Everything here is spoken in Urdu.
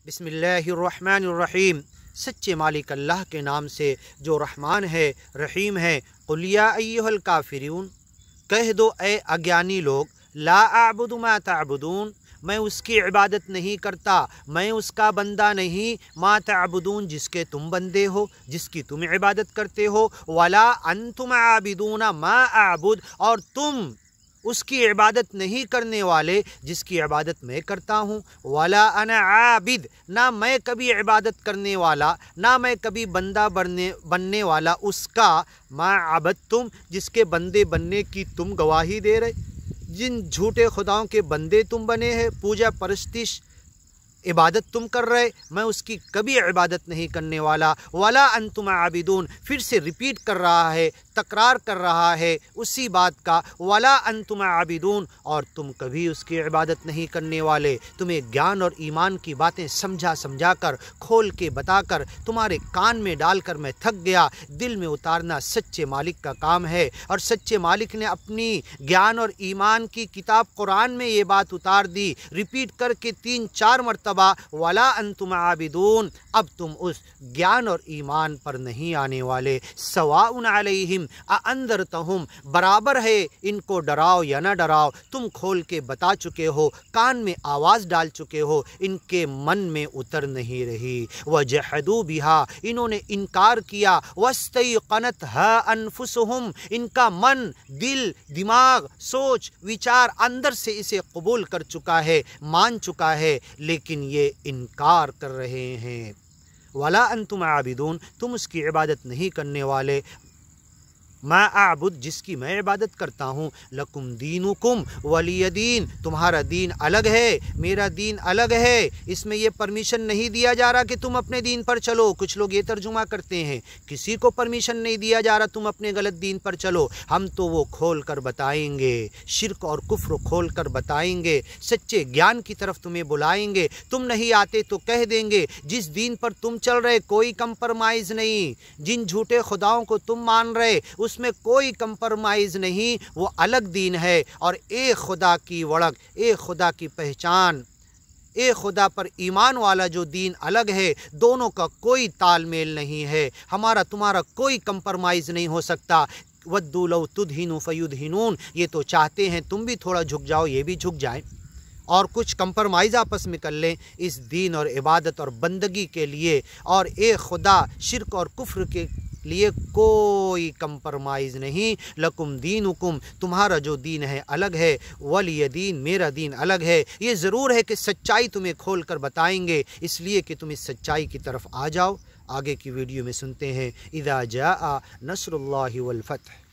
بسم اللہ الرحمن الرحیم، سچے مالک اللہ کے نام سے جو رحمان ہے رحیم ہے۔ قل یا ایھا الکافرون، کہہ دو اے اگیانی لوگ، لا اعبد ما تعبدون، میں اس کی عبادت نہیں کرتا، میں اس کا بندہ نہیں، ما تعبدون جس کے تم بندے ہو، جس کی تم عبادت کرتے ہو، ولا انتم عابدون ما اعبد، اور تم اس کی عبادت نہیں کرنے والے جس کی عبادت میں کرتا ہوں، ولا انا عابد، نہ میں کبھی عبادت کرنے والا، نہ میں کبھی بندہ بننے والا اس کا، ما عبدتم جس کے بندے بننے کی تم گواہی دے رہے، جن جھوٹے خداؤں کے بندے تم بنے ہیں، پوجا پرستش عبادت تم کر رہے، میں اس کی کبھی عبادت نہیں کرنے والا، ولا انتم عابدون، پھر سے ریپیٹ کر رہا ہے، تکرار کر رہا ہے اسی بات کا، ولا انتم عابدون، اور تم کبھی اس کی عبادت نہیں کرنے والے۔ تمہیں گیان اور ایمان کی باتیں سمجھا کر، کھول کے بتا کر، تمہارے کان میں ڈال کر میں تھک گیا، دل میں اتارنا سچے مالک کا کام ہے، اور سچے مالک نے اپنی گیان اور ایمان کی کتاب قرآن میں یہ بات اتار دی، ریپیٹ کر کے 3-4 مرتبہ، ولا انتم عابدون، اب تم اس گیان اور ایمان پر نہیں آنے والے۔ سواء علیہم اانذرتہم، برابر ہے ان کو ڈراؤ یا نہ ڈراؤ، تم کھول کے بتا چکے ہو، کان میں آواز ڈال چکے ہو، ان کے من میں اتر نہیں رہی۔ وجحدوا بہا، انہوں نے انکار کیا، واستیقنتها انفسہم، ان کا من، دل، دماغ، سوچ، وچار اندر سے اسے قبول کر چکا ہے، مان چکا ہے، لیکن یہ انکار کر رہے ہیں۔ ولا انتم عابدون، تم اس کی عبادت نہیں کرنے والے، ما اعبد جس کی میں عبادت کرتا ہوں، لکم دینکم ولی دین، تمہارا دین الگ ہے، میرا دین الگ ہے، اس میں یہ پرمیشن نہیں دیا جا رہا کہ تم اپنے دین پر چلو، کچھ لوگ یہ ترجمہ کرتے ہیں، کسی کو پرمیشن نہیں دیا جا رہا تم اپنے غلط دین پر چلو، ہم تو وہ کھول کر بتائیں گے، شرک اور کفر کھول کر بتائیں گے، سچے گیان کی طرف تمہیں بلائیں گے، تم نہیں آتے تو کہہ دیں گے جس دین پر تم چل رہے کوئی کمپرمائز نہیں، جن جھوٹے خداؤں کو تم مان رہے اس میں کوئی کمپرمائز نہیں، وہ الگ دین ہے، اور ایک خدا کی وڑک، ایک خدا کی پہچان، ایک خدا پر ایمان والا جو دین الگ ہے، دونوں کا کوئی تال میل نہیں ہے، ہمارا تمہارا کوئی کمپرمائز نہیں ہو سکتا۔ وَدُّوا لَوْ تُدْهِنُوا فَيُدْهِنُونَ، یہ تو چاہتے ہیں تم بھی تھوڑا جھک جاؤ، یہ بھی جھک جائیں اور کچھ کمپرمائز آپس میں کر لیں اس دین اور عبادت اور بندگی کے لیے، اور ایک خدا شرک اور کفر کے لیے کوئی کمپرمائز نہیں۔ لکم دینکم، تمہارا جو دین ہے الگ ہے، ولی دین میرا دین الگ ہے۔ یہ ضرور ہے کہ سچائی تمہیں کھول کر بتائیں گے، اس لیے کہ تم اس سچائی کی طرف آ جاؤ۔ آگے کی ویڈیو میں سنتے ہیں اذا جاء نصر اللہ والفتح۔